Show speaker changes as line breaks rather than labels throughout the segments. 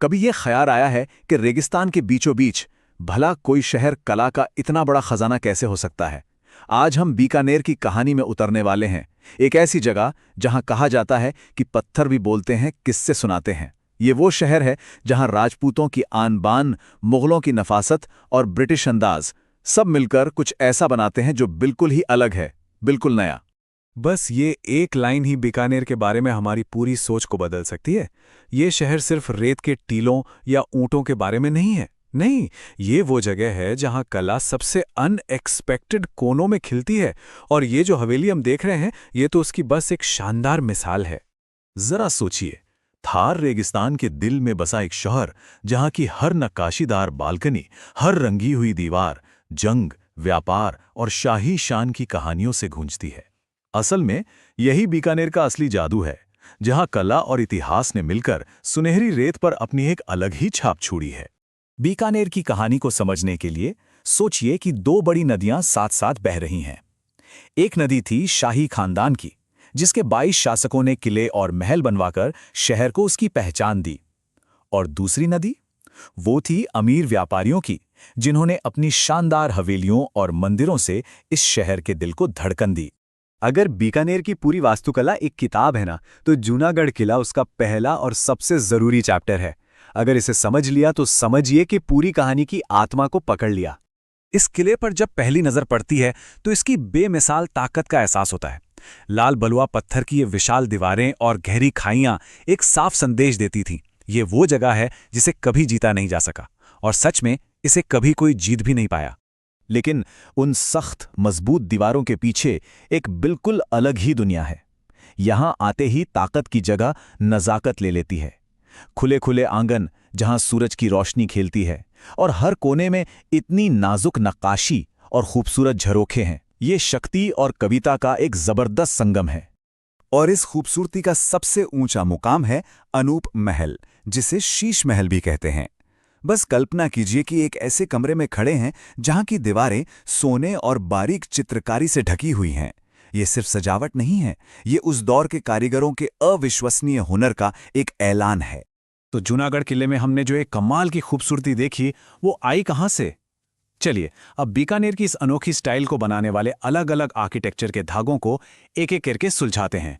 कभी ये ख्याल आया है कि रेगिस्तान के बीचों बीच भला कोई शहर कला का इतना बड़ा खजाना कैसे हो सकता है? आज हम बीकानेर की कहानी में उतरने वाले हैं, एक ऐसी जगह जहां कहा जाता है कि पत्थर भी बोलते हैं, किस्से सुनाते हैं। ये वो शहर है जहां राजपूतों की आन बान, मुगलों की नफासत और ब्रिटिश अंदाज सब मिलकर कुछ ऐसा बनाते हैं जो बिल्कुल ही अलग है, बिल्कुल नया।
बस ये एक लाइन ही बीकानेर के बारे में हमारी पूरी सोच को बदल सकती है। ये शहर सिर्फ रेत के टीलों या ऊंटों के बारे में नहीं है। नहीं, ये वो जगह है जहां कला सबसे अनएक्सपेक्टेड कोनों में खिलती है। और ये जो हवेली हम देख रहे हैं, ये तो उसकी बस एक शानदार मिसाल है।
जरा सोचिए, थार रेगिस्तान के दिल में बसा एक शहर जहां की हर नक्काशीदार बालकनी, हर रंगी हुई दीवार जंग, व्यापार और शाही शान की कहानियों से गूंजती है। असल में यही बीकानेर का असली जादू है, जहां कला और इतिहास ने मिलकर सुनहरी रेत पर अपनी एक अलग ही छाप छोड़ी है।
बीकानेर की कहानी को समझने के लिए सोचिए कि दो बड़ी नदियां साथ साथ बह रही हैं। एक नदी थी शाही खानदान की, जिसके 22 शासकों ने किले और महल बनवाकर शहर को उसकी पहचान दी। और दूसरी नदी, वो थी अमीर व्यापारियों की, जिन्होंने अपनी शानदार हवेलियों और मंदिरों से इस शहर के दिल को धड़कन दी।
अगर बीकानेर की पूरी वास्तुकला एक किताब है ना, तो जूनागढ़ किला उसका पहला और सबसे जरूरी चैप्टर है। अगर इसे समझ लिया तो समझिए कि पूरी कहानी की आत्मा को पकड़ लिया।
इस किले पर जब पहली नजर पड़ती है तो इसकी बेमिसाल ताकत का एहसास होता है। लाल बलुआ पत्थर की ये विशाल दीवारें और गहरी खाइयां एक साफ संदेश देती थीं। ये वो जगह है जिसे कभी जीता नहीं जा सका, और सच में इसे कभी कोई जीत भी नहीं पाया।
लेकिन उन सख्त मजबूत दीवारों के पीछे एक बिल्कुल अलग ही दुनिया है। यहां आते ही ताकत की जगह नजाकत ले लेती है। खुले खुले आंगन जहां सूरज की रोशनी खेलती है, और हर कोने में इतनी नाजुक नक्काशी और खूबसूरत झरोखे हैं। ये शक्ति और कविता का एक जबरदस्त संगम है।
और इस खूबसूरती का सबसे ऊंचा मुकाम है अनूप महल, जिसे शीश महल भी कहते हैं। बस कल्पना कीजिए कि एक ऐसे कमरे में खड़े हैं जहां की दीवारें सोने और बारीक चित्रकारी से ढकी हुई हैं। ये सिर्फ सजावट नहीं है, ये उस दौर के कारीगरों के अविश्वसनीय हुनर का एक ऐलान है।
तो जूनागढ़ किले में हमने जो एक कमाल की खूबसूरती देखी, वो आई कहां से? चलिए अब बीकानेर की इस अनोखी स्टाइल को बनाने वाले अलग अलग आर्किटेक्चर के धागों को एक एक करके सुलझाते हैं।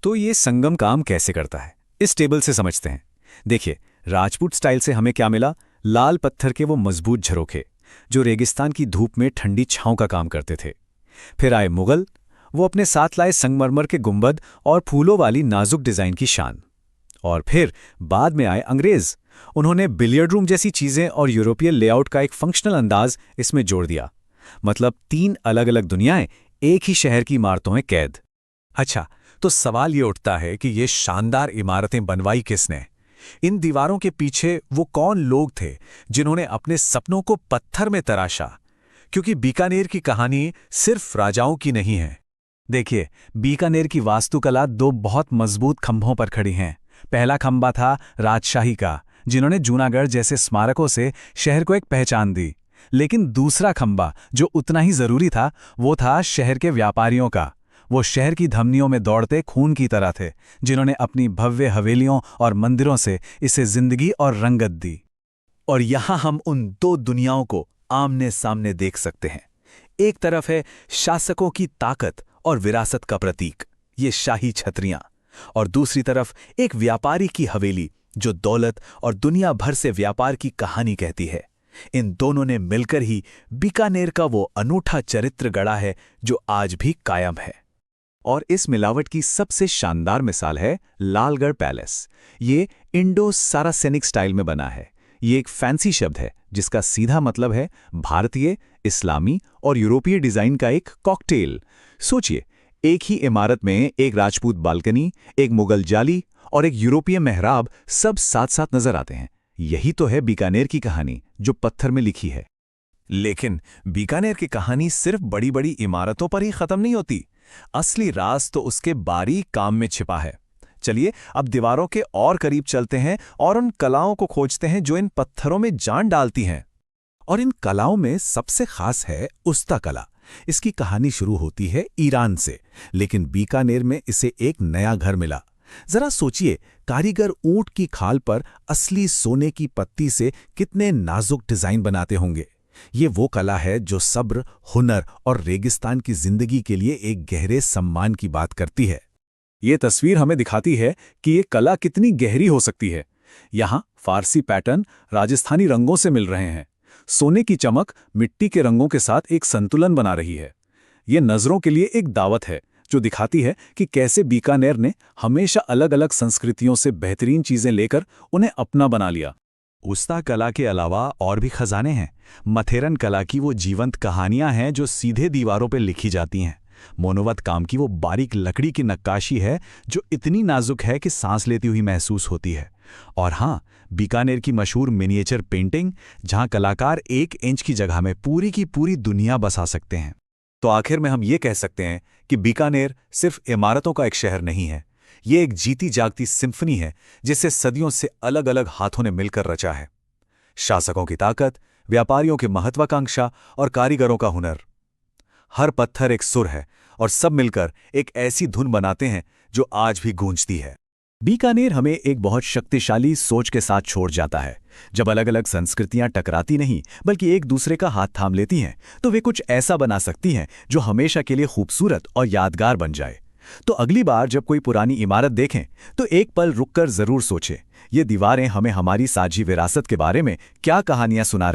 तो ये संगम काम कैसे करता है, इस टेबल से समझते हैं। देखिए, राजपूत स्टाइल से हमें क्या मिला? लाल पत्थर के वो मजबूत झरोखे जो रेगिस्तान की धूप में ठंडी छांव का काम करते थे। फिर आए मुगल, वो अपने साथ लाए संगमरमर के गुंबद और फूलों वाली नाजुक डिजाइन की शान। और फिर बाद में आए अंग्रेज, उन्होंने बिलियर्ड रूम जैसी चीजें और यूरोपीय लेआउट का एक फंक्शनल अंदाज इसमें जोड़ दिया। मतलब 3 अलग अलग दुनियाएं एक ही शहर की इमारतों में कैद। अच्छा, तो सवाल ये उठता है कि ये शानदार इमारतें बनवाई किसने? इन दीवारों के पीछे वो कौन लोग थे जिन्होंने अपने सपनों को पत्थर में तराशा? क्योंकि बीकानेर की कहानी सिर्फ राजाओं की नहीं है। देखिए, बीकानेर की वास्तुकला 2 बहुत मजबूत खंभों पर खड़ी हैं। पहला खंभा था राजशाही का, जिन्होंने जूनागढ़ जैसे स्मारकों से शहर को एक पहचान दी। लेकिन दूसरा खंभा, जो उतना ही जरूरी था, वो था शहर के व्यापारियों का। वो शहर की धमनियों में दौड़ते खून की तरह थे, जिन्होंने अपनी भव्य हवेलियों और मंदिरों से इसे जिंदगी और रंगत दी।
और यहां हम उन 2 दुनियाओं को आमने सामने देख सकते हैं। एक तरफ है शासकों की ताकत और विरासत का प्रतीक, ये शाही छतरियां, और दूसरी तरफ एक व्यापारी की हवेली जो दौलत और दुनिया भर से व्यापार की कहानी कहती है। इन दोनों ने मिलकर ही बीकानेर का वो अनूठा चरित्र गढ़ा है जो आज भी कायम है।
और इस मिलावट की सबसे शानदार मिसाल है लालगढ़ पैलेस। ये इंडो सारासेनिक स्टाइल में बना है। ये एक फैंसी शब्द है जिसका सीधा मतलब है भारतीय, इस्लामी और यूरोपीय डिजाइन का एक कॉकटेल। सोचिए, एक ही इमारत में एक राजपूत बालकनी, एक मुगल जाली और एक यूरोपीय मेहराब सब साथ साथ नजर आते हैं। यही तो है बीकानेर की कहानी जो पत्थर में लिखी है।
लेकिन बीकानेर की कहानी सिर्फ बड़ी बड़ी इमारतों पर ही खत्म नहीं होती। असली राज तो उसके बारीक काम में छिपा है। चलिए अब दीवारों के और करीब चलते हैं और उन कलाओं को खोजते हैं जो इन पत्थरों में जान डालती हैं।
और इन कलाओं में सबसे खास है उस्ता कला। इसकी कहानी शुरू होती है ईरान से, लेकिन बीकानेर में इसे एक नया घर मिला।
जरा सोचिए, कारीगर ऊंट की खाल पर असली सोने की पत्ती से कितने नाजुक डिजाइन बनाते होंगे। ये वो कला है जो सब्र, हुनर और रेगिस्तान की जिंदगी के लिए एक गहरे सम्मान की बात करती है।
ये तस्वीर हमें दिखाती है कि ये कला कितनी गहरी हो सकती है। यहाँ फारसी पैटर्न राजस्थानी रंगों से मिल रहे हैं। सोने की चमक मिट्टी के रंगों के साथ एक संतुलन बना रही है। ये नज़रों के लिए एक दावत है जो दिखाती है कि कैसे बीकानेर ने हमेशा अलग अलग संस्कृतियों से बेहतरीन चीज़ें लेकर उन्हें अपना बना लिया।
उस्ता कला के अलावा और भी खजाने हैं। मथेरन कला की वो जीवंत कहानियां हैं जो सीधे दीवारों पर लिखी जाती हैं। मोनोवत काम की वो बारीक लकड़ी की नक्काशी है जो इतनी नाजुक है कि सांस लेती हुई महसूस होती है। और हाँ, बीकानेर की मशहूर मिनिएचर पेंटिंग, जहां कलाकार 1 इंच की जगह में पूरी की पूरी दुनिया बसा सकते हैं।
तो आखिर में हम ये कह सकते हैं कि बीकानेर सिर्फ इमारतों का एक शहर नहीं है, ये एक जीती जागती सिम्फनी है जिसे सदियों से अलग अलग हाथों ने मिलकर रचा है। शासकों की ताकत, व्यापारियों की महत्वाकांक्षा और कारीगरों का हुनर। हर पत्थर एक सुर है और सब मिलकर एक ऐसी धुन बनाते हैं जो आज भी गूंजती है।
बीकानेर हमें एक बहुत शक्तिशाली सोच के साथ छोड़ जाता है। जब अलग अलग संस्कृतियां टकराती नहीं बल्कि एक दूसरे का हाथ थाम लेती हैं, तो वे कुछ ऐसा बना सकती हैं जो हमेशा के लिए खूबसूरत और यादगार बन जाए। तो अगली बार जब कोई पुरानी इमारत देखें तो एक पल रुककर जरूर सोचें, ये दीवारें हमें हमारी साझी विरासत के बारे में क्या कहानियां सुना रही हैं।